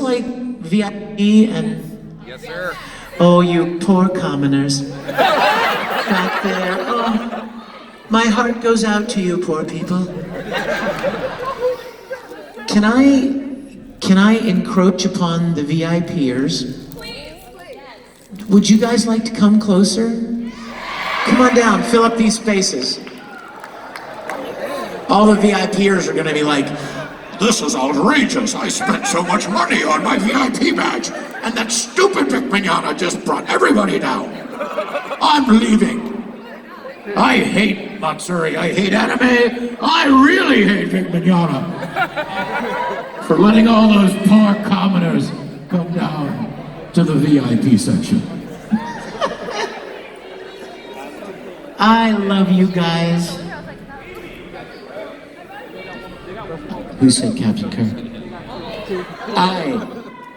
like VIP and... Yes, sir. Oh, you poor commoners. Back there. Oh, my heart goes out to you, poor people. Can I encroach upon the VIPers? Would you guys like to come closer? Come on down, fill up these spaces. All the VIPers are gonna be like, this is outrageous. I spent so much money on my VIP badge, and that stupid Vic Mignogna just brought everybody down. I'm leaving. I hate Matsuri, I hate anime, I really hate Vic Mignogna for letting all those poor commoners come down to the VIP section. I love you guys. Who said Captain Kirk? I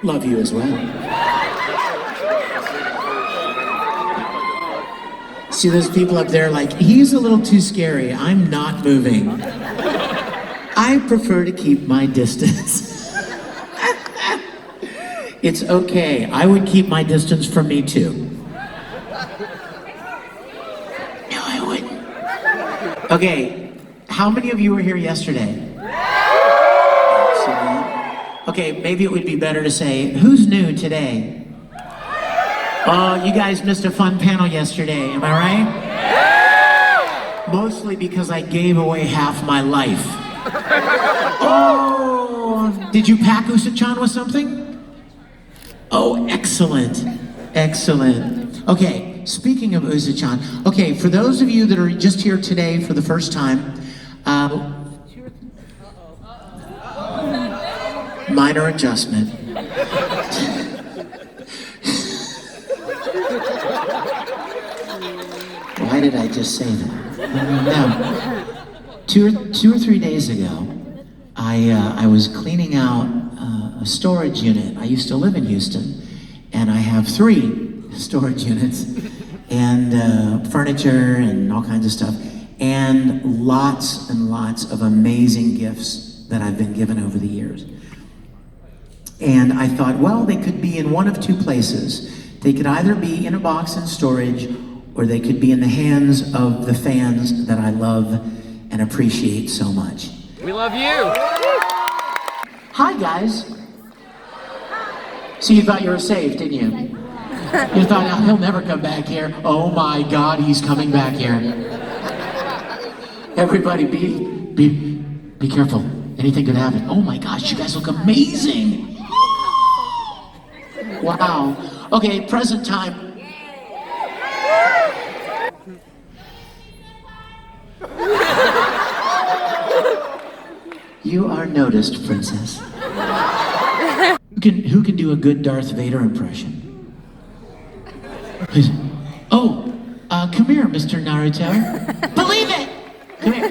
love you as well. See those people up there like, he's a little too scary, I'm not moving. I prefer to keep my distance. It's okay, I would keep my distance from me too. No, I wouldn't. Okay, how many of you were here yesterday? Okay, maybe it would be better to say, who's new today? Oh, you guys missed a fun panel yesterday, am I right? Mostly because I gave away half my life. Oh, did you pack Usa-chan with something? Oh, excellent, excellent. Okay, speaking of Usa-chan, okay, for those of you that are just here today for the first time, minor adjustment. Why did I just say that? No. Two or 3 days ago, I was cleaning out a storage unit. I used to live in Houston, and I have 3 storage units, and furniture and all kinds of stuff, and lots of amazing gifts that I've been given over the years. And I thought, well, they could be in one of 2 places. They could either be in a box in storage, or they could be in the hands of the fans that I love and appreciate so much. We love you. Hi, guys. So you thought you were safe, didn't you? You thought, oh, he'll never come back here. Oh my God, he's coming back here. Everybody be careful. Anything could happen. Oh my gosh, you guys look amazing. Wow. Okay, present time. You are noticed, princess. Who can do a good Darth Vader impression? Oh, come here, Mr. Naruto. Believe it! Come here.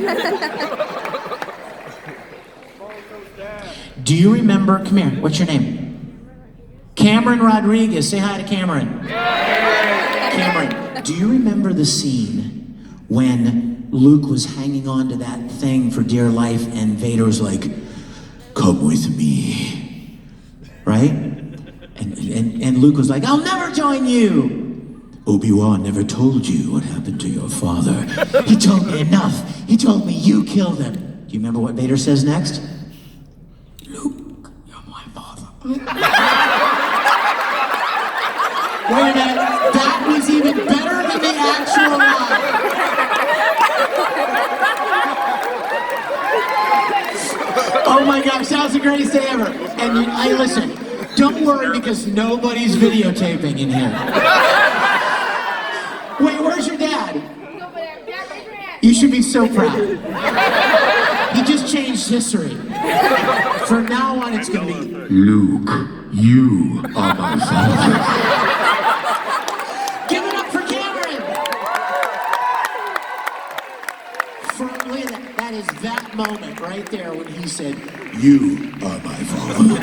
Do you remember, come here, what's your name? Cameron Rodriguez, say hi to Cameron. Cameron, do you remember the scene when Luke was hanging on to that thing for dear life and Vader was like, come with me, right? And Luke was like, I'll never join you. Obi-Wan never told you what happened to your father. He told me enough. He told me you killed him. Do you remember what Vader says next? Luke, you're my father. Wait a minute, that was even better than the actual line. Oh my gosh, that was the greatest day ever. And I listen, don't worry because nobody's videotaping in here. Wait, where's your dad? You should be so proud. He just changed history. From now on, it's gonna be Luke, you are my father. Give it up for Cameron! Look at that. That is that moment right there when he said, you are my father.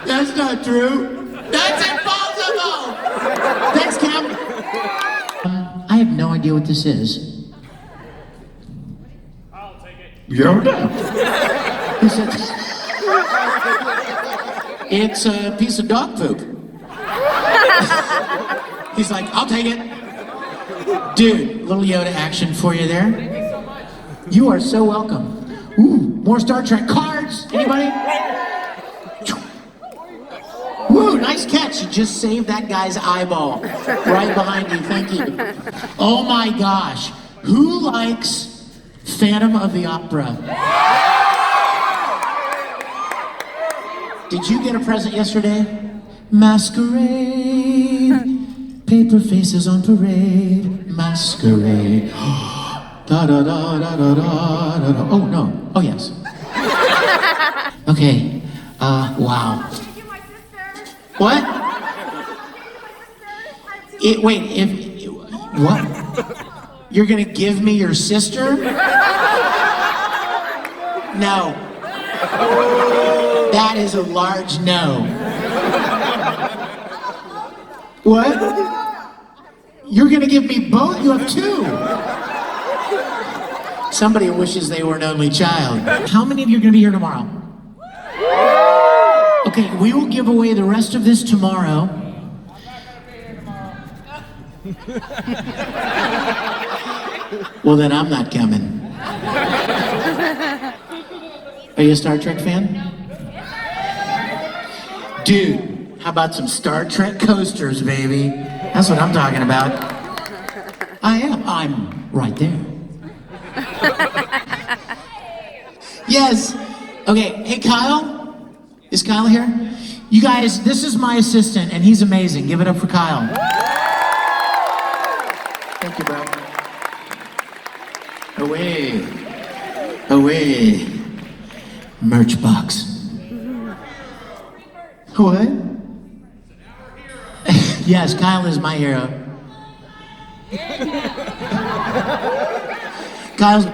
That's not true. That's impossible! Thanks, Cam. I have no idea what this is. Yoda. Who said It's a piece of dog poop. He's like, I'll take it. Dude, little Yoda action for you there. You are so welcome. Ooh, more Star Trek cards. Anybody? Woo, nice catch. You just saved that guy's eyeball right behind you. Thank you. Oh my gosh. Who likes Phantom of the Opera? Did you get a present yesterday? Masquerade, paper faces on parade, masquerade. Da da da da da da da. Oh no. Oh yes. Okay. Wow. What? Wait. What? You're gonna give me your sister? No. That is a large no. What? You're gonna give me both? You have two. Somebody wishes they were an only child. How many of you are gonna be here tomorrow? Okay, we will give away the rest of this tomorrow. Well, then I'm not coming. Are you a Star Trek fan? Dude, how about some Star Trek coasters, baby? That's what I'm talking about. I am. I'm right there. Yes. Okay, hey Kyle? Is Kyle here? You guys, this is my assistant and he's amazing. Give it up for Kyle. Thank you, bro. Away. Away. Merch box. What? Yes, Kyle is my hero. Kyle's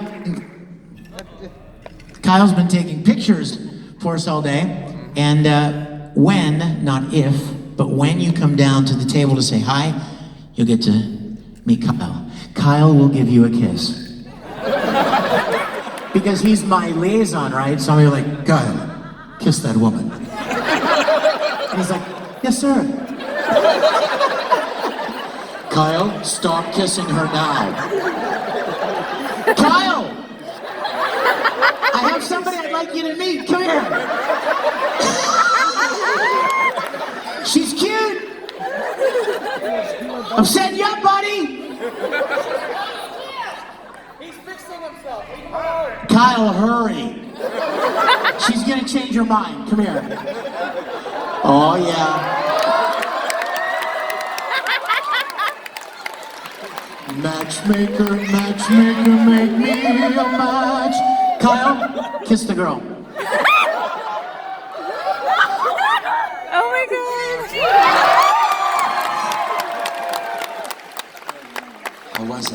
been taking pictures for us all day, and when, not if, but when you come down to the table to say hi, you'll get to meet Kyle. Kyle will give you a kiss. Because he's my liaison, right? So I'm like, Kyle, kiss that woman. And he's like, yes, sir. Kyle, stop kissing her now. Kyle! I have somebody I'd like you to meet. Come here. She's cute. I'm setting you up, buddy. He's fixing himself. Kyle, hurry. She's gonna change her mind. Come here. Oh, yeah. Matchmaker, matchmaker, make me a match. Kyle, kiss the girl. Oh my God. How was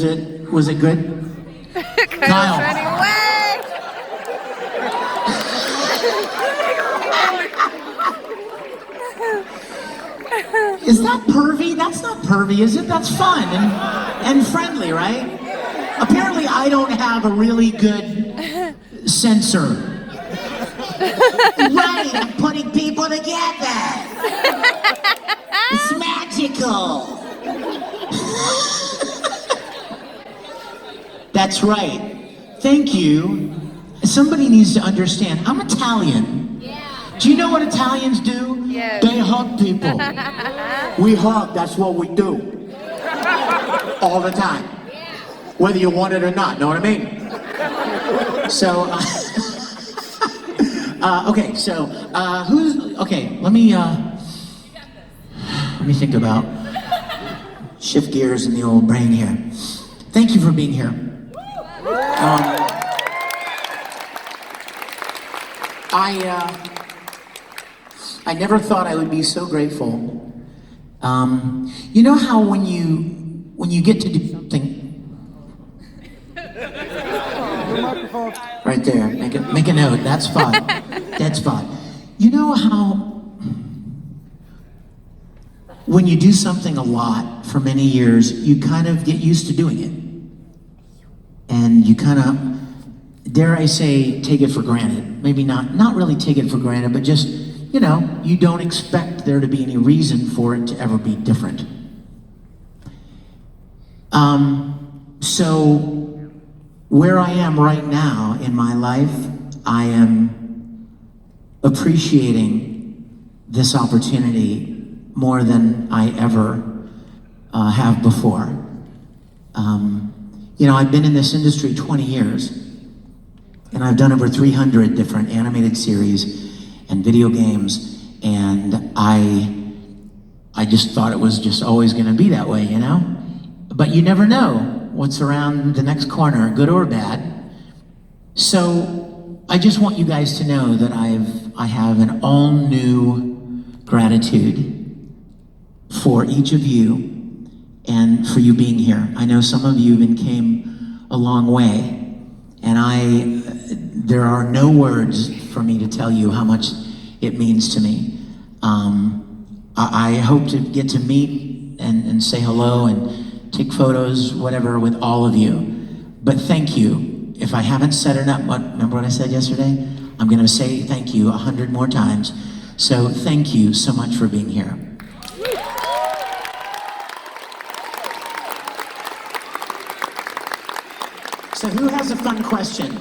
it? Was it good? Kyle. Is that pervy? That's not pervy, is it? That's fun and friendly, right? Apparently I don't have a really good sensor. Right, I'm putting people together. It's magical. That's right. Thank you. Somebody needs to understand. I'm Italian. Do you know what Italians do? Yes. They hug people. We hug, that's what we do. All the time. Whether you want it or not, know what I mean? So, okay, so, okay, let me think about, shift gears in the old brain here. Thank you for being here. I never thought I would be so grateful. You know how when you get to do something, right there, make a note. That spot, dead spot. You know how when you do something a lot for many years, you kind of get used to doing it. and you kind of, dare I say, take it for granted. Maybe not really take it for granted, but just, you know, you don't expect there to be any reason for it to ever be different. So where I am right now in my life, I am appreciating this opportunity more than I ever have before. You know, I've been in this industry 20 years, and I've done over 300 different animated series and video games, and I just thought it was just always gonna be that way, you know? But you never know what's around the next corner, good or bad. So I just want you guys to know that I have an all new gratitude for each of you and for you being here. I know some of you even came a long way, and there are no words for me to tell you how much it means to me. I hope to get to meet and say hello and take photos, whatever, with all of you. But thank you. If I haven't said enough, remember what I said yesterday? I'm gonna say thank you 100 more times. So thank you so much for being here. So who has a fun question?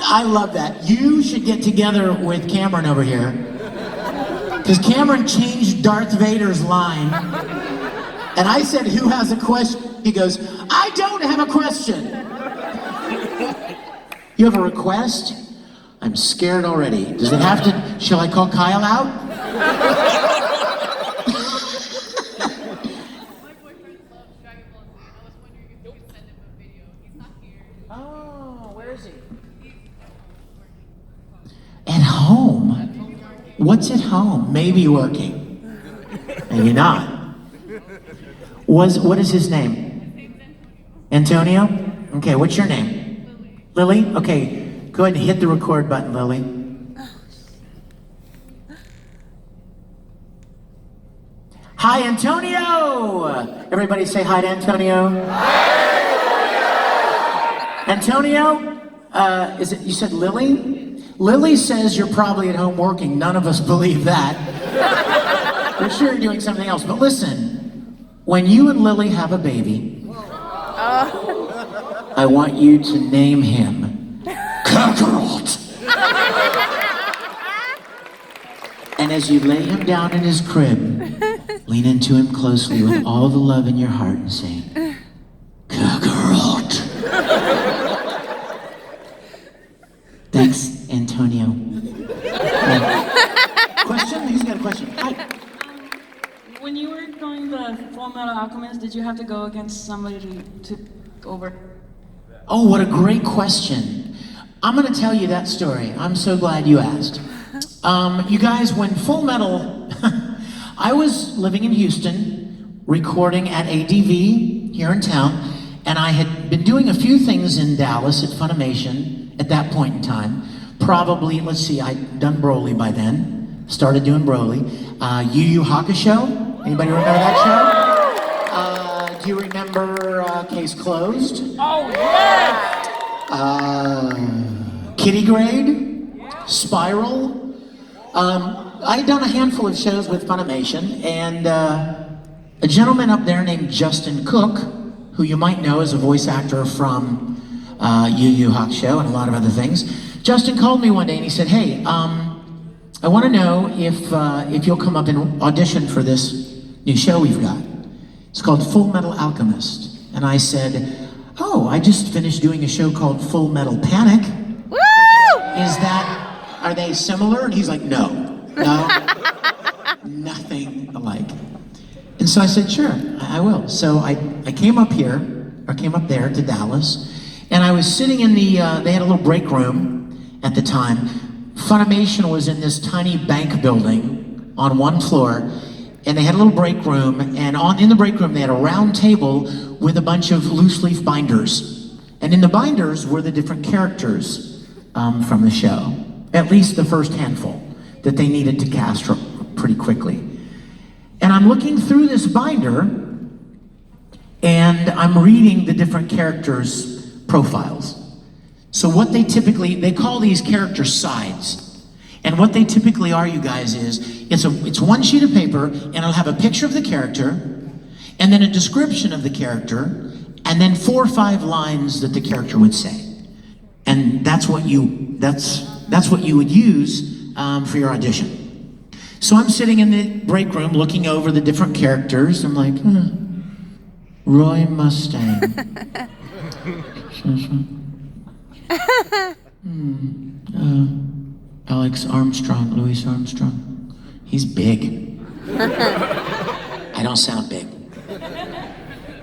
I love that. You should get together with Cameron over here, because Cameron changed Darth Vader's line, and I said, who has a question? He goes, I don't have a question. You have a request? I'm scared already. Does it have to, shall I call Kyle out? At home? What's at home? Maybe working. Maybe not. What is his name? Antonio? Okay, what's your name? Lily? Okay, go ahead and hit the record button, Lily. Hi, Antonio! Everybody say hi to Antonio. Hi, Antonio! Is it, you said Lily? Lily says you're probably at home working. None of us believe that. We're sure you're doing something else. But listen, when you and Lily have a baby, I want you to name him Kakarot. And as you lay him down in his crib, lean into him closely with all the love in your heart and say, Kakarot. Thanks, Antonio. Question? He's got a question. Hi. When you were doing the Full Metal Alchemist, did you have to go against somebody to over? Oh, what a great question. I'm gonna tell you that story. I'm so glad you asked. You guys, when Full Metal, I was living in Houston, recording at ADV here in town, and I had been doing a few things in Dallas at Funimation at that point in time. Probably, let's see, I'd done Broly by then, started doing Broly. Yu Yu Hakusho, anybody remember that show? Do you remember Case Closed? Oh yeah! Kitty Grade? Spiral? I'd done a handful of shows with Funimation, and a gentleman up there named Justin Cook, who you might know as a voice actor from Yu Yu Hakusho and a lot of other things. Justin called me one day and he said, hey, I want to know if you'll come up and audition for this new show we've got. It's called Full Metal Alchemist. And I said, oh, I just finished doing a show called Full Metal Panic. Woo! Are they similar? And he's like, no, nothing alike. And so I said, sure, I will. So I came up there to Dallas, and I was sitting in they had a little break room at the time. Funimation was in this tiny bank building on one floor, and they had a little break room, and in the break room they had a round table with a bunch of loose leaf binders. And in the binders were the different characters from the show, at least the first handful that they needed to cast pretty quickly. And I'm looking through this binder, and I'm reading the different characters' profiles. So what they call these character sides. And what they typically are, you guys, is it's one sheet of paper, and it'll have a picture of the character, and then a description of the character, and then 4 or 5 lines that the character would say. And that's what you would use for your audition. So I'm sitting in the break room looking over the different characters. I'm like, Roy Mustang. Alex Armstrong, Louis Armstrong. He's big. I don't sound big.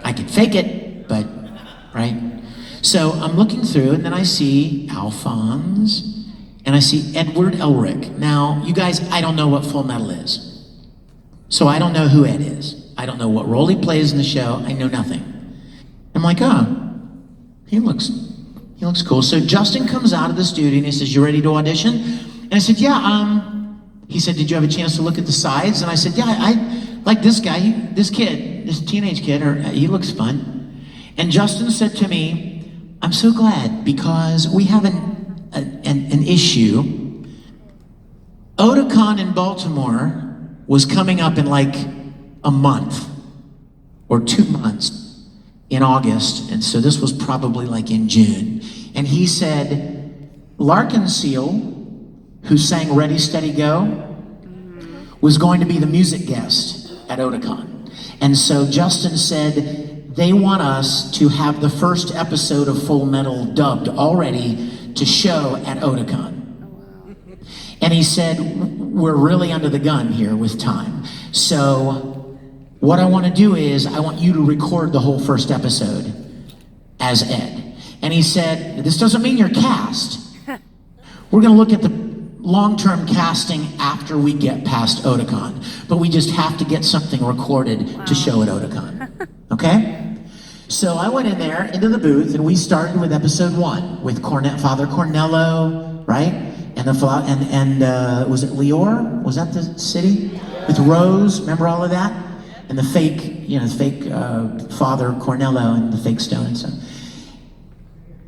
I can fake it, but, right? So I'm looking through, and then I see Alphonse, and I see Edward Elric. Now, you guys, I don't know what Full Metal is. So I don't know who Ed is. I don't know what role he plays in the show. I know nothing. I'm like, he looks cool. So Justin comes out of the studio, and he says, you ready to audition? And I said, yeah, he said, did you have a chance to look at the sides? And I said, yeah, I like this guy, this teenage kid, he looks fun. And Justin said to me, I'm so glad, because we have an issue. Otakon in Baltimore was coming up in like a month or 2 months in August, and so this was probably like in June. And he said, Larkinseal, who sang Ready, Steady, Go, was going to be the music guest at Otakon. And so Justin said, they want us to have the first episode of Full Metal dubbed already to show at Otakon. And he said, we're really under the gun here with time. So what I want to do is I want you to record the whole first episode as Ed. And he said, this doesn't mean you're cast. We're going to look at the long-term casting after we get past Otakon. But we just have to get something recorded to show at Otakon. Okay? So I went in there, into the booth, and we started with episode 1 with Father Cornello, right? And was it Leor? Was that the city? With Rose, remember all of that? And the fake Father Cornello and the fake stone and stuff.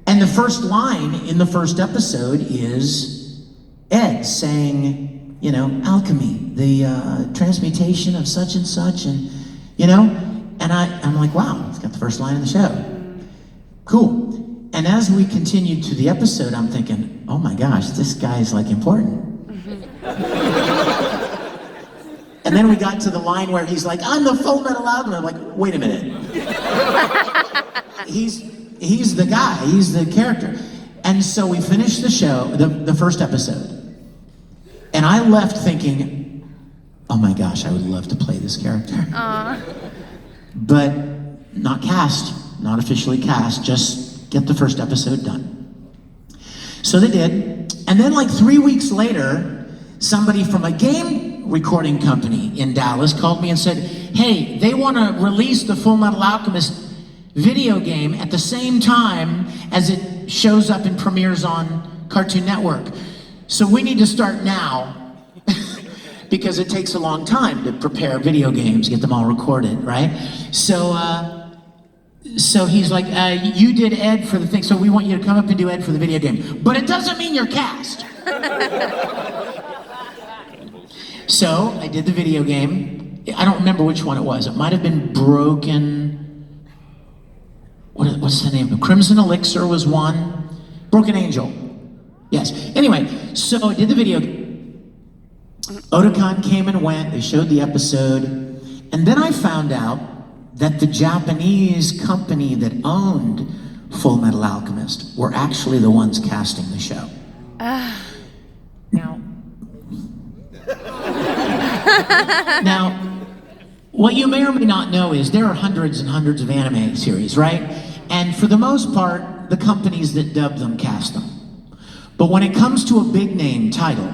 And the first line in the first episode is Ed saying, alchemy, the transmutation of such and such, and and I'm like, wow, it's got the first line of the show. Cool. And as we continued to the episode, I'm thinking, oh my gosh, this guy's like important. And then we got to the line where he's like, I'm the Full Metal Alchemist. I'm like, wait a minute. He's the guy, he's the character. And so we finished the show, the first episode. And I left thinking, oh my gosh, I would love to play this character. But not cast, not officially cast, just get the first episode done. So they did. And then like 3 weeks later, somebody from a game recording company in Dallas called me and said, hey, they want to release the Full Metal Alchemist video game at the same time as it shows up and premieres on Cartoon Network. So we need to start now because it takes a long time to prepare video games, get them all recorded, right? So he's like, you did Ed for the thing, so we want you to come up and do Ed for the video game. But it doesn't mean you're cast. So I did the video game. I don't remember which one it was. It might have been Broken... What's the name? Crimson Elixir was one. Broken Angel. Yes. Anyway, so I did the video game. Otakon came and went. They showed the episode. And then I found out that the Japanese company that owned Full Metal Alchemist were actually the ones casting the show. Now, what you may or may not know is there are hundreds and hundreds of anime series, right? And for the most part, the companies that dub them cast them. But when it comes to a big name title,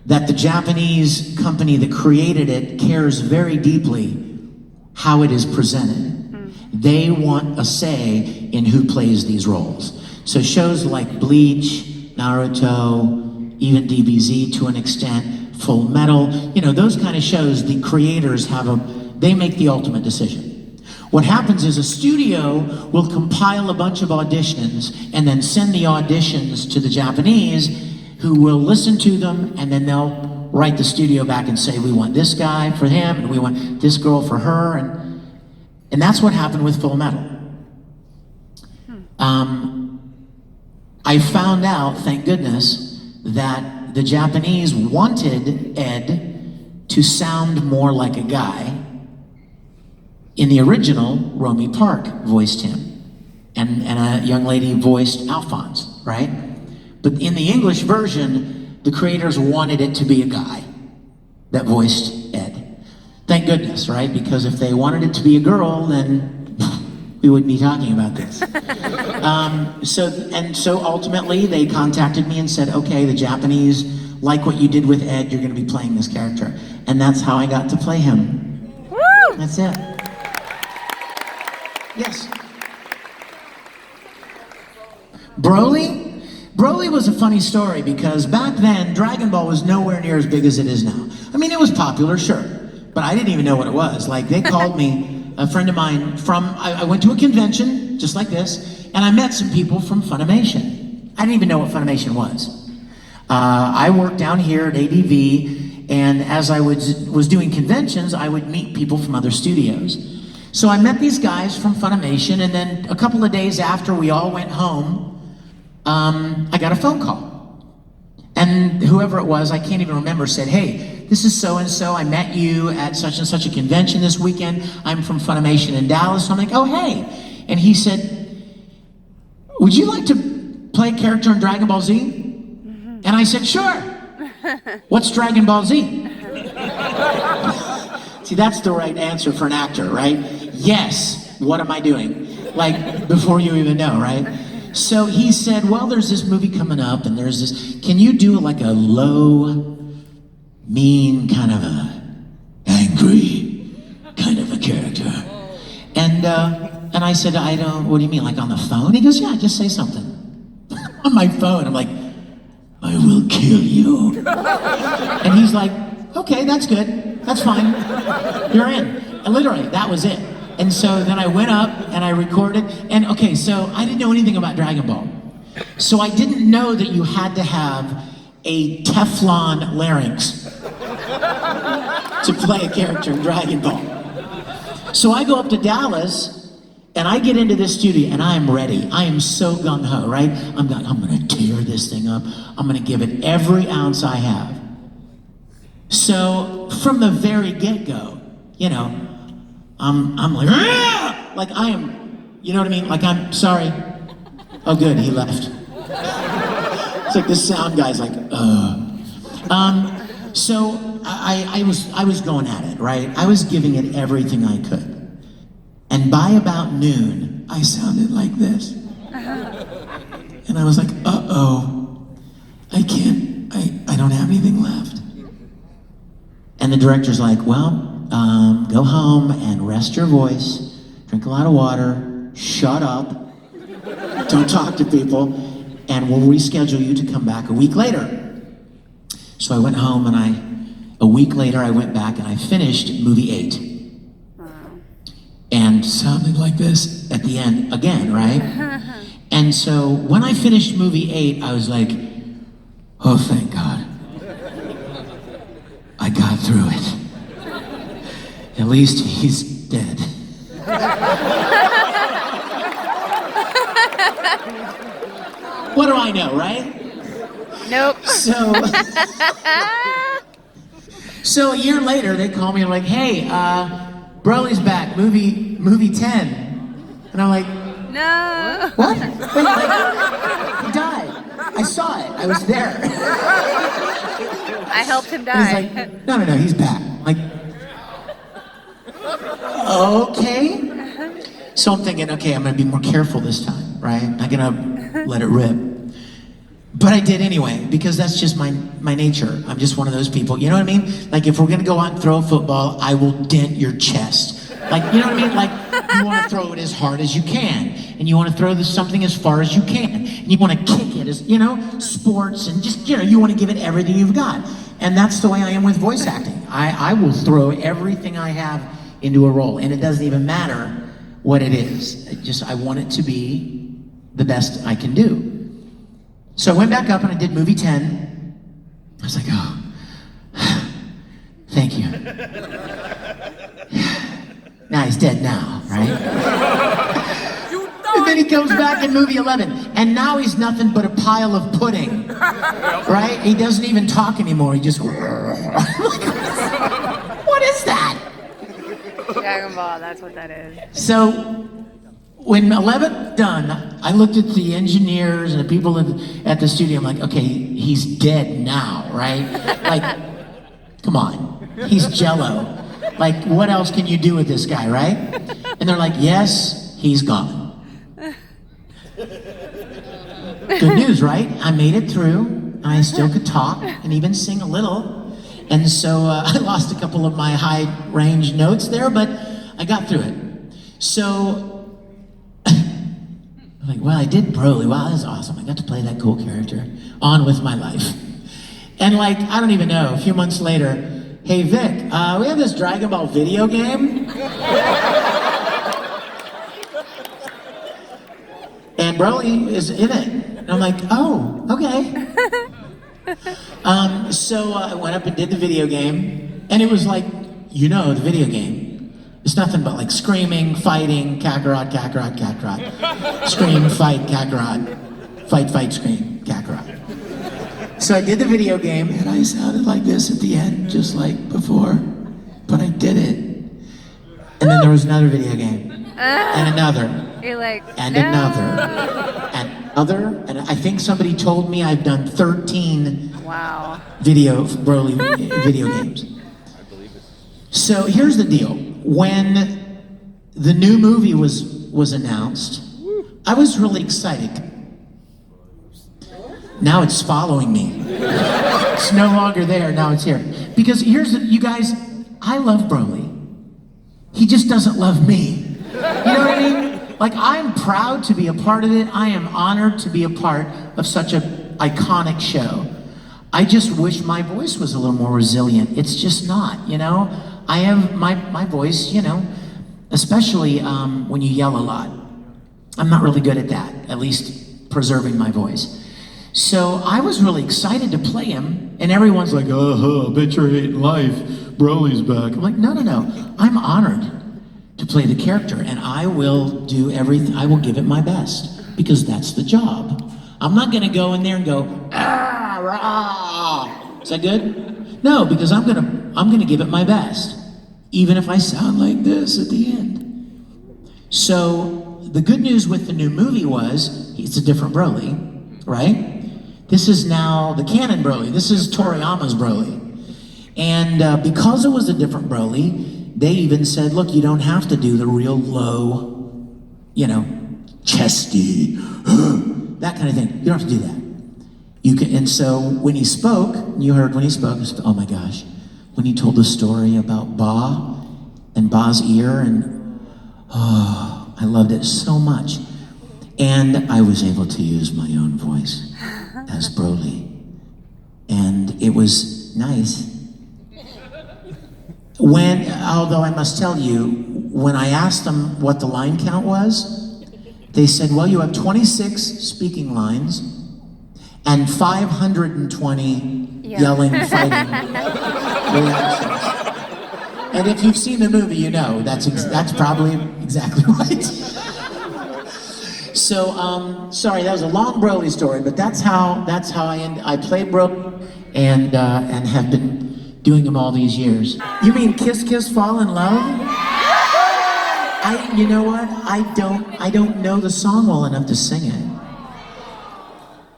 that the Japanese company that created it cares very deeply how it is presented. They want a say in who plays these roles. So shows like Bleach, Naruto, even DBZ to an extent, Full Metal, you know, those kind of shows, the creators they make the ultimate decision. What happens is a studio will compile a bunch of auditions and then send the auditions to the Japanese, who will listen to them, and then they'll write the studio back and say, we want this guy for him, and we want this girl for her, and that's what happened with Full Metal. I found out, thank goodness, that the Japanese wanted Ed to sound more like a guy. In the original, Romy Park voiced him, and a young lady voiced Alphonse, right? But in the English version, the creators wanted it to be a guy that voiced Ed. Thank goodness, right? Because if they wanted it to be a girl, then we wouldn't be talking about this. So ultimately, they contacted me and said, okay, the Japanese like what you did with Ed, you're gonna be playing this character. And that's how I got to play him. Woo! That's it. Yes. Broly? Broly was a funny story because back then, Dragon Ball was nowhere near as big as it is now. I mean, it was popular, sure, but I didn't even know what it was. Like, they called me, a friend of mine I went to a convention, just like this, and I met some people from Funimation. I didn't even know what Funimation was. I worked down here at ADV, and as I was doing conventions, I would meet people from other studios. So I met these guys from Funimation, and then a couple of days after we all went home, I got a phone call. And whoever it was, I can't even remember, said, hey, this is so-and-so, I met you at such and such a convention this weekend, I'm from Funimation in Dallas. So I'm like, oh, hey. And he said, would you like to play a character in Dragon Ball Z? And I said, sure. What's Dragon Ball Z? See, that's the right answer for an actor, right? Yes, what am I doing? Like, before you even know, right? So he said, well, there's this movie coming up, and there's this, can you do like a low, mean, kind of a angry kind of a character? And I said, I don't, what do you mean, like on the phone? He goes, yeah, just say something. On my phone, I'm like, I will kill you. And he's like, okay, that's good. That's fine. You're in. And literally, that was it. And so then I went up and I recorded. And okay, so I didn't know anything about Dragon Ball. So I didn't know that you had to have a Teflon larynx to play a character in Dragon Ball. So I go up to Dallas and I get into this studio and I am ready. I am so gung-ho, right? I'm gonna tear this thing up. I'm gonna give it every ounce I have. So from the very get-go, you know, I'm like, Aah! Like I am, you know what I mean? Like I'm sorry. Oh good, he left. It's like this sound guy's like, So I was going at it, right? I was giving it everything I could. And by about noon, I sounded like this. And I was like, uh-oh, I don't have anything left. And the director's like, well, go home and rest your voice, drink a lot of water, shut up, don't talk to people, and we'll reschedule you to come back a week later. So I went home and a week later I went back and I finished movie 8. And sounded like this at the end again, right? And so when I finished movie 8, I was like, oh, thank God. I got through it. At least he's dead. What do I know, right? Nope. So a year later, they call me and like, hey, Broly's back, movie 10. And I'm like, No. what? Wait, like, he died. I saw it, I was there. I helped him And he's die. like, no, he's back. I'm like, okay. So I'm thinking, okay, I'm gonna be more careful this time, right? I'm not gonna let it rip. But I did anyway, because that's just my nature. I'm just one of those people, you know what I mean? Like if we're gonna go out and throw a football, I will dent your chest. Like, you know what I mean? Like you wanna throw it as hard as you can, and you wanna throw something as far as you can, and you wanna kick it as, you know, sports, and just, you know, you wanna give it everything you've got. And that's the way I am with voice acting. I will throw everything I have into a role, and it doesn't even matter what it is. I want it to be the best I can do. So I went back up and I did movie 10. I was like, oh, thank you. Now he's dead now, right? And then he comes back in movie 11, and now he's nothing but a pile of pudding, right? He doesn't even talk anymore. He just, what is that? Dragon Ball, that's what that is. So when 11 done, I looked at the engineers and the people at the studio. I'm like, okay, he's dead now, right? Like, come on, he's Jello. Like, what else can you do with this guy, right? And they're like, yes, he's gone. Good news, right? I made it through, and I still could talk and even sing a little. And so I lost a couple of my high range notes there, but I got through it. So I'm like, well, I did Broly. Wow, that's awesome. I got to play that cool character. On with my life. And like, I don't even know, a few months later, hey Vic, we have this Dragon Ball video game. And Broly is in it. And I'm like, oh, okay. So I went up and did the video game, and it was like, the video game. It's nothing but like screaming, fighting, Kakarot, Kakarot, Kakarot. Scream, fight, Kakarot. Fight, fight, scream, Kakarot. So I did the video game, and I sounded like this at the end, just like before, but I did it. And then there was another video game, and another. You're like, and no. another, and another, and I think somebody told me I've done 13 Wow. Broly video games. So here's the deal. When the new movie was announced, I was really excited. Now it's following me. It's no longer there, now it's here. Because you guys, I love Broly. He just doesn't love me. You know what I mean? Like, I'm proud to be a part of it. I am honored to be a part of such an iconic show. I just wish my voice was a little more resilient. It's just not, I have my voice, especially when you yell a lot. I'm not really good at that, at least preserving my voice. So I was really excited to play him, and everyone's like, I bet you're hating life. Broly's back. I'm like, no. I'm honored to play the character, and I will do everything. I will give it my best, because that's the job. I'm not gonna go in there and go, rah. Is that good? No, because I'm gonna give it my best, even if I sound like this at the end. So the good news with the new movie was, it's a different Broly, right? This is now the canon Broly. This is Toriyama's Broly. And because it was a different Broly, they even said, look, you don't have to do the real low, chesty, that kind of thing. You don't have to do that. You can, and so when he spoke, you heard when he spoke, oh my gosh, when he told the story about Ba and Ba's ear, and I loved it so much. And I was able to use my own voice as Broly. And it was nice. Although I must tell you, when I asked them what the line count was, they said, well, you have 26 speaking lines and 520 yelling, fighting reactions. And if you've seen the movie, you know that's probably exactly right. So, sorry, that was a long Broly story, but that's how I played Broly and have been doing them all these years. You mean Kiss Kiss Fall in Love? You know what? I don't know the song well enough to sing it.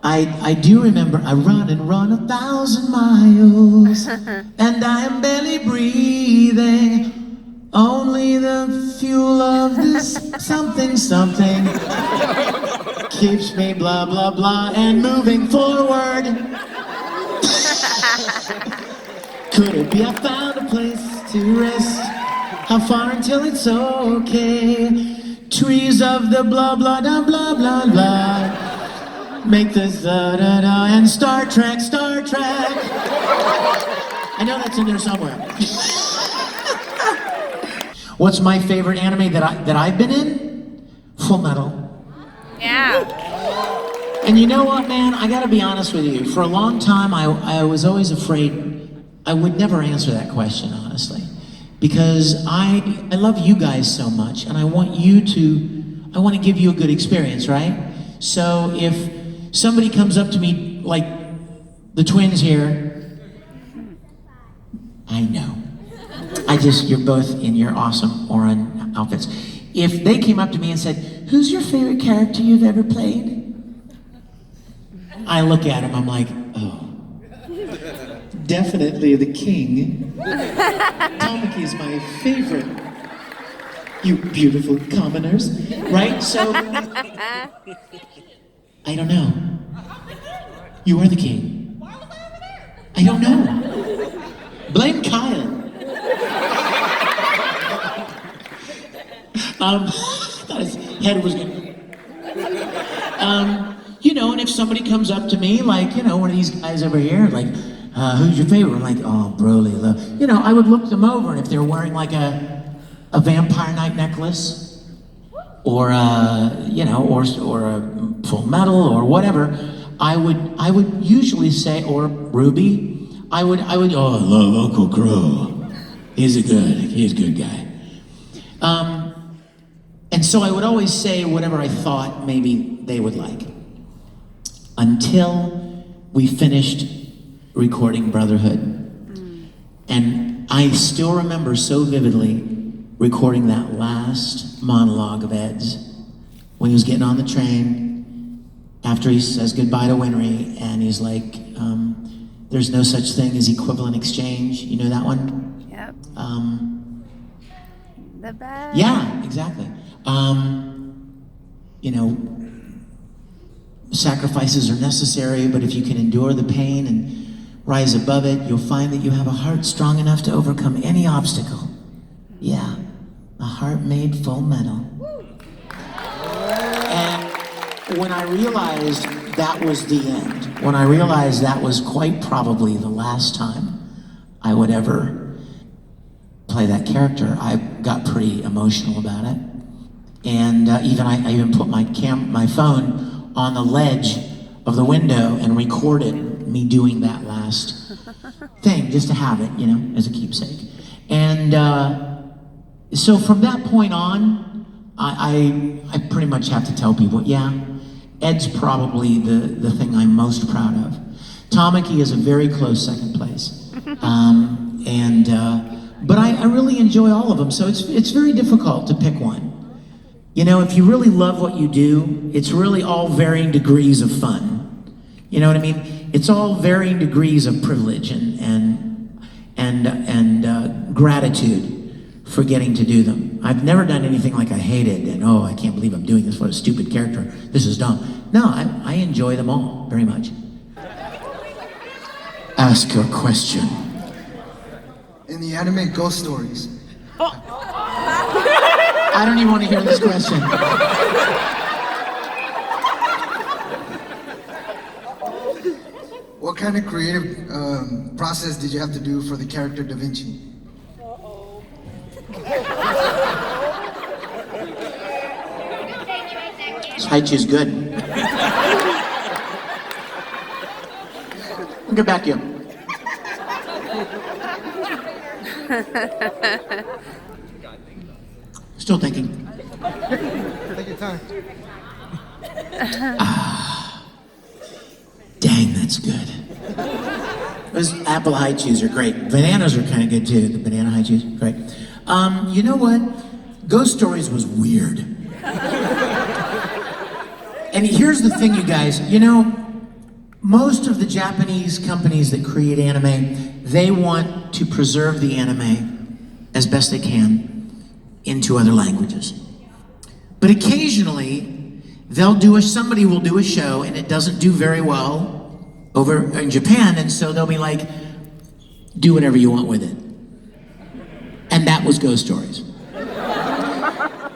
I do remember, I run and run 1,000 miles, and I am barely breathing. Only the fuel of this something keeps me blah blah blah and moving forward. Could it be I found a place to rest? How far until it's okay? Trees of the blah blah blah blah blah blah make this da da da and Star Trek. I know that's in there somewhere. What's my favorite anime that I've been in? Full Metal. Yeah. And you know what, man? I gotta be honest with you. For a long time, I was always afraid I would never answer that question, honestly. Because I love you guys so much, and I want to give you a good experience, right? So if somebody comes up to me, like the twins here, I know. You're both in your awesome Oran outfits. If they came up to me and said, "Who's your favorite character you've ever played?" I look at him, I'm like, oh. Definitely the king. Tamaki's my favorite. You beautiful commoners. Right? So, I don't know. You are the king. I don't know. Blame Kyle. Thought his head was gonna... you know, and if somebody comes up to me, like, you know, one of these guys over here, like, who's your favorite? I'm like, oh, Broly. You know, I would look them over, and if they're wearing like a Vampire Night necklace, or you know, or a Full Metal, or whatever, I would usually say, or Ruby, I would, oh, I love Uncle Crow. He's a good guy. And so I would always say whatever I thought maybe they would like. Until we finished recording Brotherhood. And I still remember so vividly recording that last monologue of Ed's when he was getting on the train after he says goodbye to Winry, and he's like, there's no such thing as equivalent exchange. You know that one? Yep. The best. Yeah, exactly. You know, sacrifices are necessary, but if you can endure the pain and rise above it, you'll find that you have a heart strong enough to overcome any obstacle. Yeah, a heart made full metal. And when I realized that was the end, when I realized that was quite probably the last time I would ever play that character, I got pretty emotional about it. And I even put my phone on the ledge of the window and recorded me doing that last thing, just to have it, you know, as a keepsake. And so from that point on, I pretty much have to tell people, yeah, Ed's probably the thing I'm most proud of. Tamaki is a very close second place. But I really enjoy all of them, so it's very difficult to pick one. You know, if you really love what you do, it's really all varying degrees of fun. You know what I mean? It's all varying degrees of privilege and gratitude for getting to do them. I've never done anything like I hated and, oh, I can't believe I'm doing this, what a stupid character, this is dumb. No, I enjoy them all very much. Ask your question. In the anime Ghost Stories, I don't even want to hear this question. what kind of creative process did you have to do for the character Da Vinci? This Haichu's good. I'll get back to you. Still thinking. Take your time. Dang, that's good. Those apple Haichus are great. Bananas are kind of good too. The banana Haichus, great. You know what? Ghost Stories was weird. And here's the thing, you guys. You know, most of the Japanese companies that create anime, they want to preserve the anime as best they can into other languages. But occasionally, somebody will do a show and it doesn't do very well over in Japan, and so they'll be like, do whatever you want with it. And that was Ghost Stories.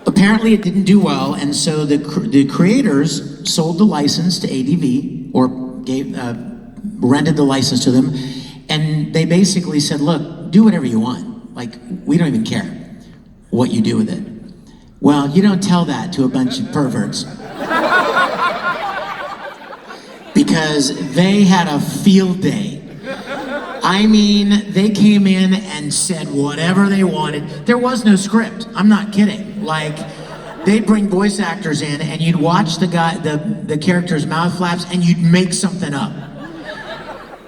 Apparently it didn't do well, and so the creators sold the license to ADV, or rented the license to them, And they basically said, look, do whatever you want. Like, we don't even care what you do with it. Well, you don't tell that to a bunch of perverts. Because they had a field day. I mean, they came in and said whatever they wanted. There was no script. I'm not kidding. Like, they'd bring voice actors in and you'd watch the character's mouth flaps and you'd make something up.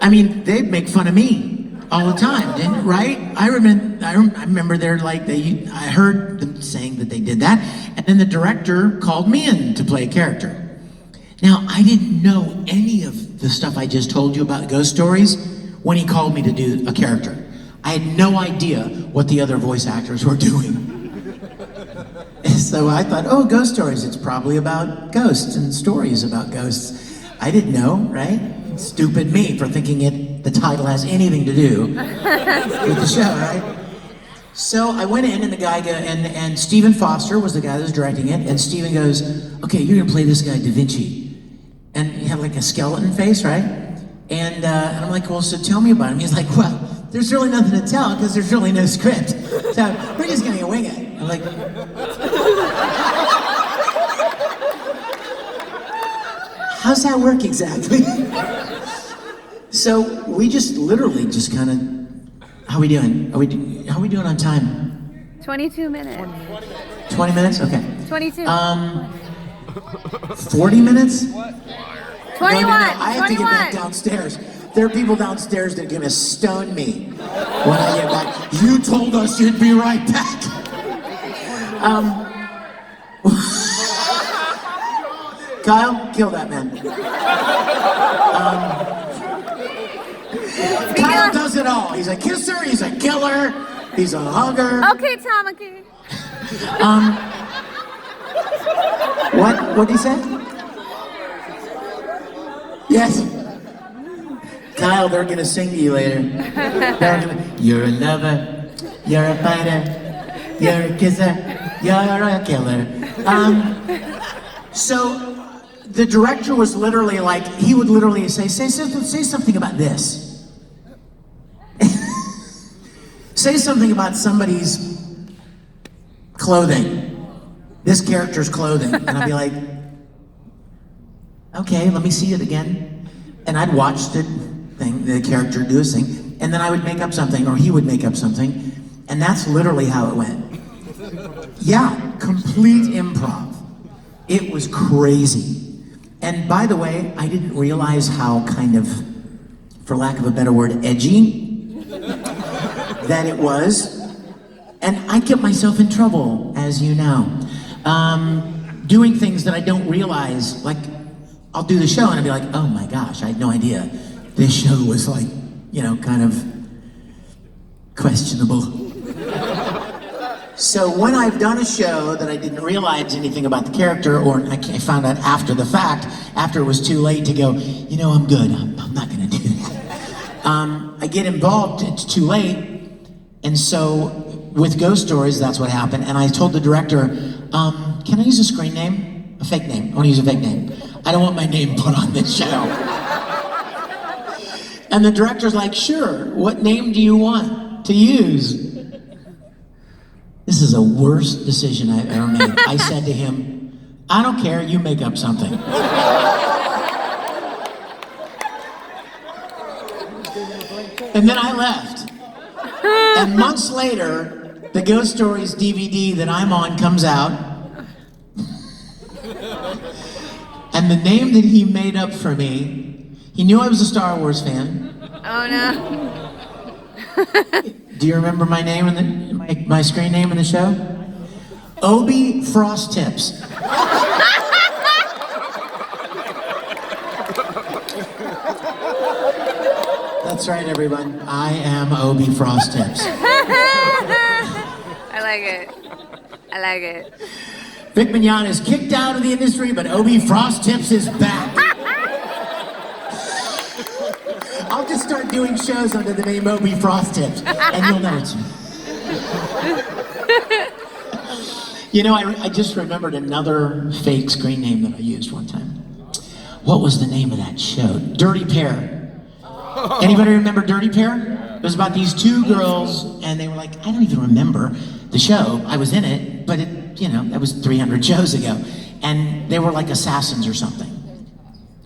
I mean, they'd make fun of me all the time, right? I remember they're like, I heard them saying that they did that, and then the director called me in to play a character. Now, I didn't know any of the stuff I just told you about ghost stories when he called me to do a character. I had no idea what the other voice actors were doing. So I thought, oh, ghost stories, it's probably about ghosts and stories about ghosts. I didn't know, right? Stupid me for thinking the title has anything to do with the show, right? So I went in and the guy and Stephen Foster was the guy that was directing it, and Stephen goes, okay, you're gonna play this guy, Da Vinci. And he had like a skeleton face, right? And I'm like, well, so tell me about him. He's like, well, there's really nothing to tell because there's really no script. So we're just gonna wing it. I'm like, how's that work exactly? So we just literally just kind of, how we doing? How are we doing on time? 22 minutes. 20 minutes? Okay. 22. 40 minutes? 21. No, I have to get back downstairs. There are people downstairs that are gonna stone me when I get back. You told us you'd be right back. Kyle, kill that man. Kyle does it all. He's a kisser, he's a killer, he's a hugger. Okay, Tamaki. What did he say? Yes. Kyle, they're gonna sing to you later. You're a lover, you're a fighter, you're a kisser, you're a killer. So the director was literally like, he would literally say something about this. Say something about somebody's clothing, this character's clothing. And I'd be like, okay, let me see it again. And I'd watch the character do his thing, and then I would make up something, or he would make up something, and that's literally how it went. Yeah, complete improv. It was crazy. And by the way, I didn't realize how kind of, for lack of a better word, edgy that it was. And I get myself in trouble, as you know, doing things that I don't realize. Like, I'll do the show and I'll be like, oh my gosh, I had no idea. This show was like, kind of questionable. So when I've done a show that I didn't realize anything about the character, or I found out after the fact, after it was too late to go, I'm good, I'm not gonna do that. I get involved, it's too late. And so with Ghost Stories, that's what happened. And I told the director, can I use a screen name? A fake name, I wanna use a fake name. I don't want my name put on this show. And the director's like, sure, what name do you want to use? This is the worst decision I've ever made. I said to him, I don't care, you make up something. And then I left. And months later, the Ghost Stories DVD that I'm on comes out. And the name that he made up for me, he knew I was a Star Wars fan. Oh no. Do you remember my name in my screen name in the show? Obi Frost Tips. That's right, everyone. I am Obi Frost Tips. I like it. I like it. Vic Mignogna is kicked out of the industry, but Obi Frost Tips is back. I'll just start doing shows under the name Obi Frost Tips, and you'll know it's me. I just remembered another fake screen name that I used one time. What was the name of that show? Dirty Pair. Anybody remember Dirty Pair? It was about these two girls, and they were like, I don't even remember the show. I was in it, but that was 300 shows ago. And they were like assassins or something,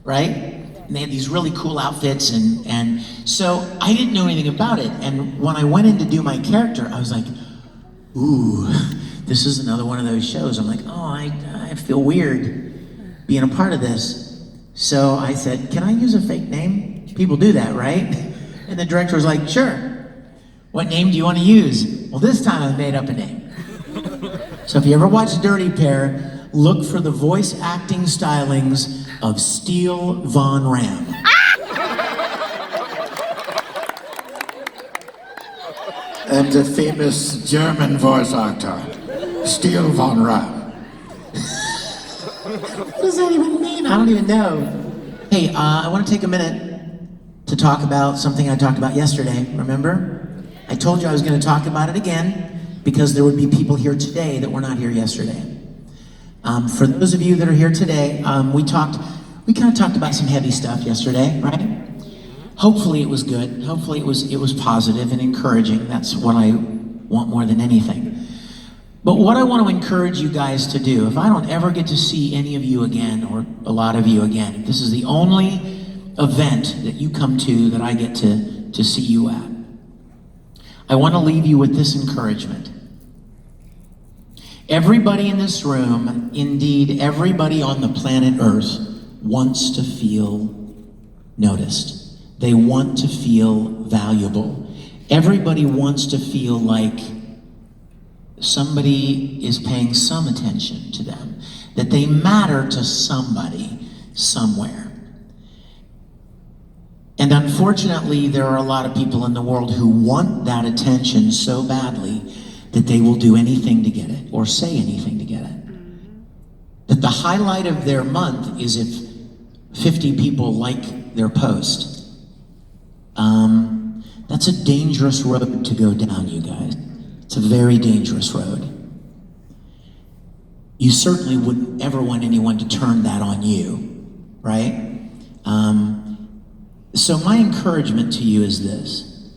right? And they had these really cool outfits, and so I didn't know anything about it. And when I went in to do my character, I was like, ooh, this is another one of those shows. I'm like, oh, I feel weird being a part of this. So I said, can I use a fake name? People do that, right? And the director was like, sure. What name do you want to use? Well, this time I made up a name. So if you ever watch Dirty Pair, look for the voice acting stylings of Steele Von Ram. And the famous German voice actor, Steele Von Ram. What does that even mean? I don't even know. Hey, I want to take a minute to talk about something I talked about yesterday, remember? I told you I was going to talk about it again because there would be people here today that were not here yesterday. For those of you that are here today, we kind of talked about some heavy stuff yesterday, right? Hopefully it was good. Hopefully it was positive and encouraging. That's what I want more than anything. But what I want to encourage you guys to do, if I don't ever get to see any of you again, or a lot of you again, if this is the only event that you come to that I get to see you at, I want to leave you with this encouragement. Everybody in this room, indeed everybody on the planet Earth, wants to feel noticed. They want to feel valuable. Everybody wants to feel like somebody is paying some attention to them, that they matter to somebody somewhere. And unfortunately, there are a lot of people in the world who want that attention so badly that they will do anything to get it, or say anything to get it. That the highlight of their month is if 50 people like their post. That's a dangerous road to go down, you guys. It's a very dangerous road. You certainly wouldn't ever want anyone to turn that on you, right? So my encouragement to you is this.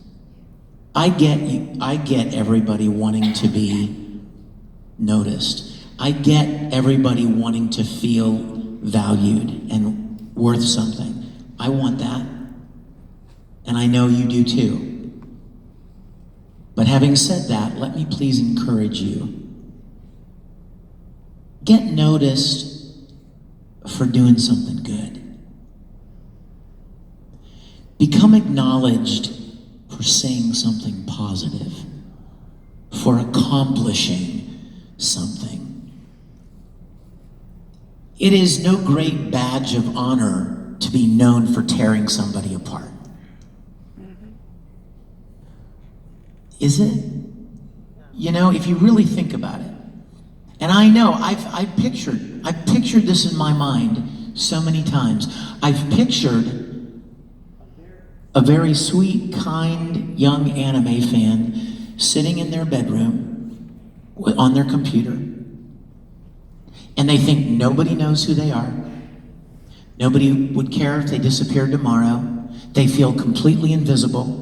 I get everybody wanting to be noticed. I get everybody wanting to feel valued and worth something. I want that. And I know you do too. But having said that, let me please encourage you. Get noticed for doing something good. Become acknowledged for saying something positive, for accomplishing something. It is no great badge of honor to be known for tearing somebody apart. Is it? You know, if you really think about it. And I know, I've pictured this in my mind so many times. I've pictured a very sweet, kind, young anime fan sitting in their bedroom on their computer, and they think nobody knows who they are. Nobody would care if they disappeared tomorrow. They feel completely invisible.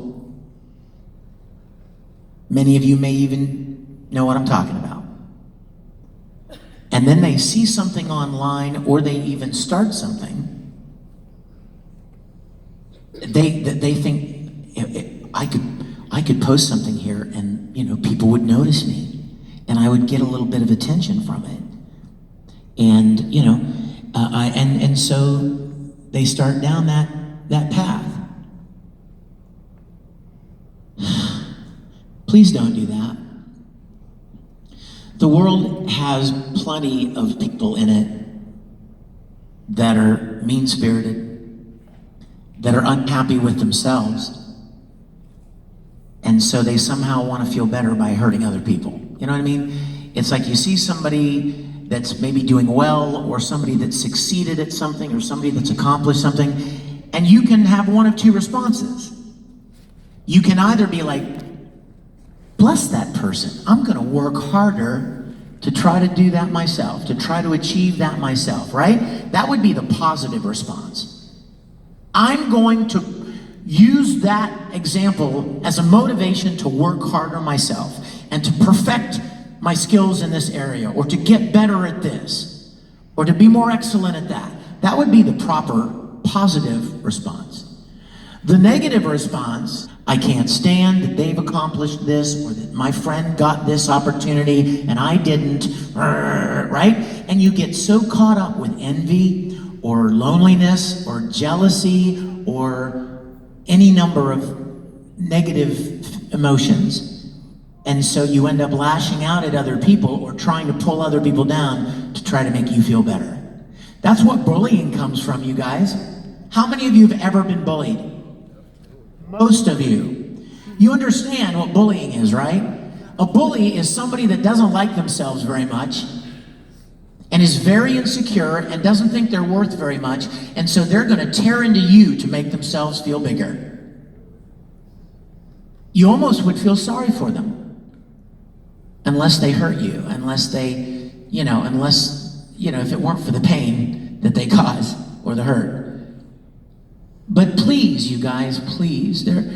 Many of you may even know what I'm talking about. And then they see something online, or they even start something. They think, I could post something here, and people would notice me, and I would get a little bit of attention from it. And and so they start down that path. Please don't do that. The world has plenty of people in it that are mean-spirited, that are unhappy with themselves, and so they somehow want to feel better by hurting other people. You know what I mean? It's like you see somebody that's maybe doing well, or somebody that's succeeded at something, or somebody that's accomplished something, and you can have one of two responses. You can either be like, bless that person. I'm going to work harder to try to do that myself, to try to achieve that myself, right? That would be the positive response. I'm going to use that example as a motivation to work harder myself and to perfect my skills in this area, or to get better at this, or to be more excellent at that. That would be the proper positive response. The negative response, I can't stand that they've accomplished this, or that my friend got this opportunity and I didn't, right? And you get so caught up with envy or loneliness or jealousy or any number of negative emotions. And so you end up lashing out at other people or trying to pull other people down to try to make you feel better. That's what bullying comes from, you guys. How many of you have ever been bullied? Most of you. You understand what bullying is, right? A bully is somebody that doesn't like themselves very much and is very insecure and doesn't think they're worth very much, and so they're going to tear into you to make themselves feel bigger. You almost would feel sorry for them. Unless they hurt you, unless they, if it weren't for the pain that they cause or the hurt. But please, you guys, please, the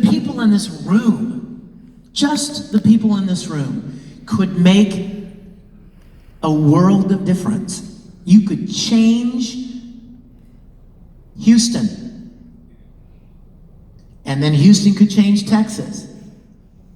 people in this room, just the people in this room, could make a world of difference. You could change Houston. And then Houston could change Texas.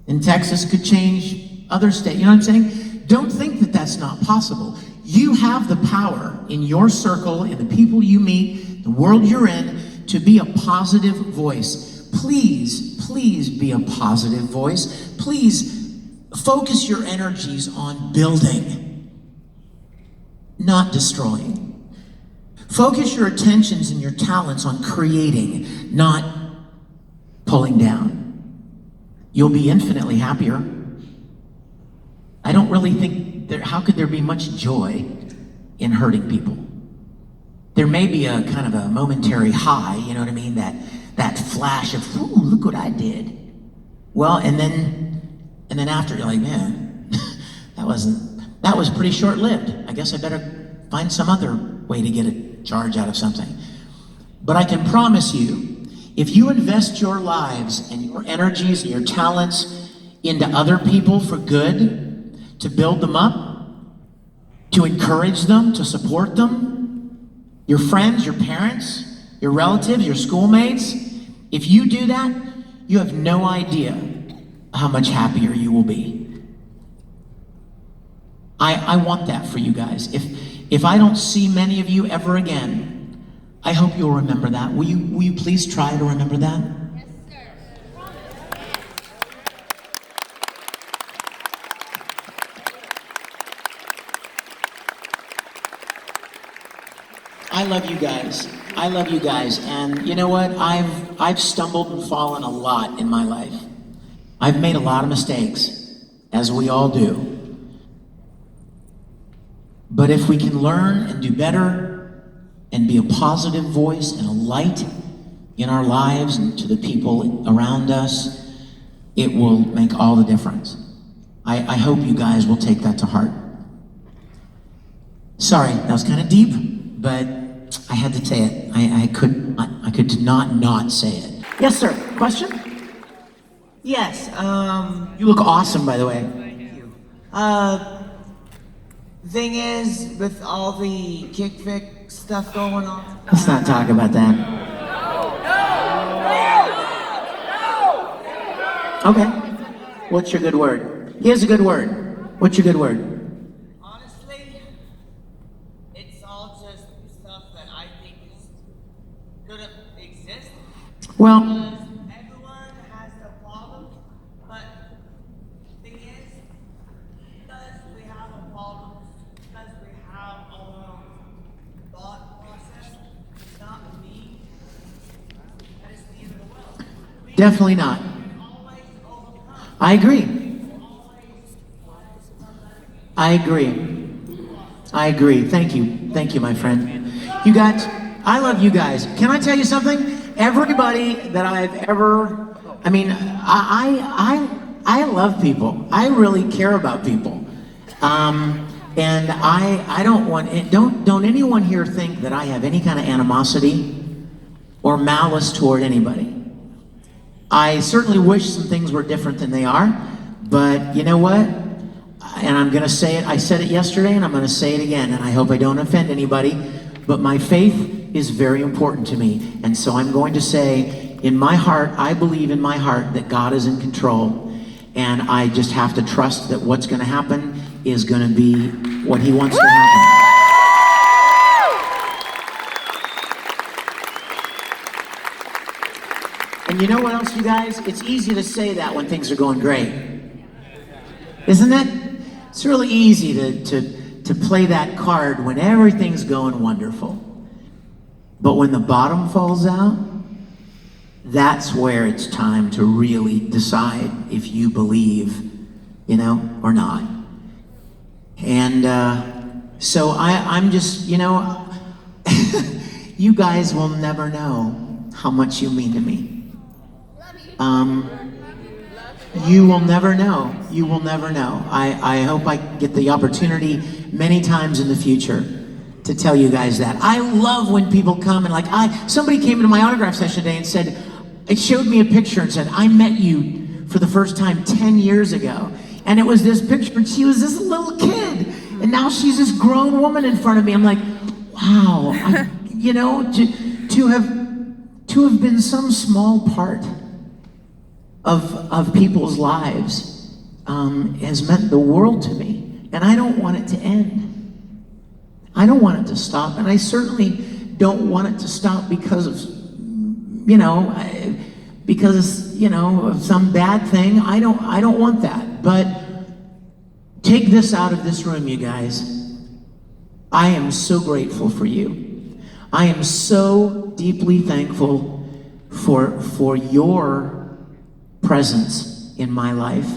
And Texas could change other states. You know what I'm saying? Don't think that that's not possible. You have the power in your circle, in the people you meet, the world you're in, to be a positive voice. Please, please be a positive voice. Please focus your energies on building, not destroying. Focus your attentions and your talents on creating, not pulling down. You'll be infinitely happier. I don't really think how could there be much joy in hurting people? There may be a kind of a momentary high, you know what I mean? That flash of, ooh, look what I did. Well, and then after you're like, man, that was pretty short-lived. I guess I better find some other way to get a charge out of something. But I can promise you, if you invest your lives and your energies and your talents into other people for good, to build them up, to encourage them, to support them, your friends, your parents, your relatives, your schoolmates, if you do that, you have no idea how much happier you will be. I want that for you guys. If I don't see many of you ever again, I hope you'll remember that. Will you please try to remember that? Yes, sir. I love you guys. I love you guys. And you know what? I've stumbled and fallen a lot in my life. I've made a lot of mistakes, as we all do. But if we can learn and do better, and be a positive voice and a light in our lives and to the people around us, it will make all the difference. I hope you guys will take that to heart. Sorry, that was kind of deep, but I had to say it. I could not say it. Yes, sir. Question? Yes, You look awesome, by the way. thank you. Thing is, with all the kick stuff going on. Let's not talk about that. Okay. What's your good word? Here's a good word. What's your good word? Honestly, it's all just stuff that I think is gonna exist. Well, Because everyone has their problems, but the thing is, because we have a problem, because we have our own thought process, it's not me that is the end of the world. We definitely not. can always overcome. I agree. I agree. Thank you, my friend. You guys, I love you guys. Can I tell you something? Everybody that I've ever, I love people. I really care about people. And I don't want, don't anyone here think that I have any kind of animosity or malice toward anybody. I certainly wish some things were different than they are, but you know what? And I'm gonna say it, I said it yesterday and I'm gonna say it again, and I hope I don't offend anybody, but my faith is very important to me. And so I'm going to say, in my heart, I believe in my heart that God is in control, and I just have to trust that what's gonna happen is gonna be what He wants to happen. And you know what else, you guys? It's easy to say that when things are going great. Isn't it? It's really easy to play that card when everything's going wonderful. But when the bottom falls out, that's where it's time to really decide if you believe, you know, or not. And so I'm just, you know, you guys will never know how much you mean to me. You will never know. You will never know. I hope I get the opportunity many times in the future to tell you guys that. I love when people come and somebody came into my autograph session today and said, it showed me a picture and said, I met you for the first time 10 years ago. And it was this picture, and she was this little kid. And now she's this grown woman in front of me. I'm like, wow, you know, to have been some small part of people's lives has meant the world to me, and I don't want it to end. I don't want it to stop, and I certainly don't want it to stop because of, you know, of some bad thing. I don't want that. But take this out of this room, you guys. I am so grateful for you. I am so deeply thankful for your presence in my life.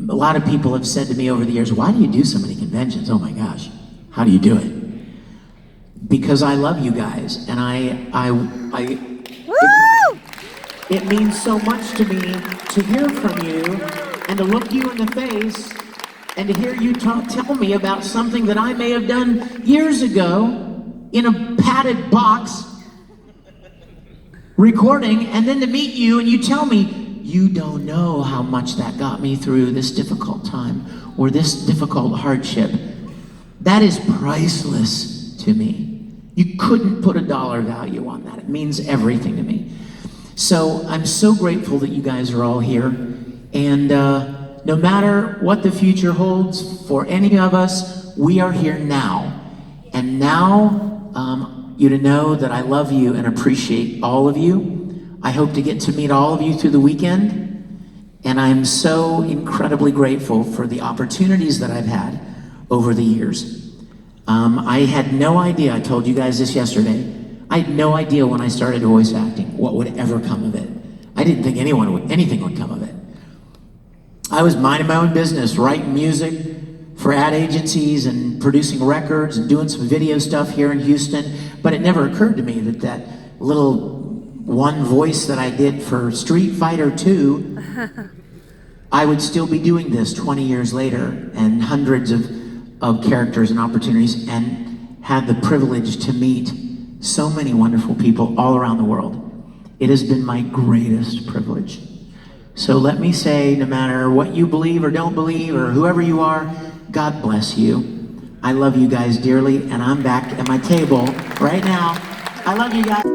A lot of people have said to me over the years, why do you do so many conventions? Oh my gosh, how do you do it? Because I love you guys, and it means so much to me to hear from you and to look you in the face and to hear you tell me about something that I may have done years ago in a padded box recording, and then to meet you and you tell me, you don't know how much that got me through this difficult time or this difficult hardship. That is priceless to me. You couldn't put a dollar value on that. It means everything to me. So I'm so grateful that you guys are all here. And no matter what the future holds for any of us, we are here now. And now, you to know that I love you and appreciate all of you. I hope to get to meet all of you through the weekend. And I'm so incredibly grateful for the opportunities that I've had over the years. I had no idea, I told you guys this yesterday, I had no idea when I started voice acting what would ever come of it. I didn't think anything would come of it. I was minding my own business, writing music for ad agencies and producing records and doing some video stuff here in Houston, but it never occurred to me that little one voice that I did for Street Fighter 2, I would still be doing this 20 years later, and hundreds of characters and opportunities, and had the privilege to meet so many wonderful people all around the world. It has been my greatest privilege. So let me say, no matter what you believe or don't believe, or whoever you are, God bless you. I love you guys dearly, and I'm back at my table right now. I love you guys.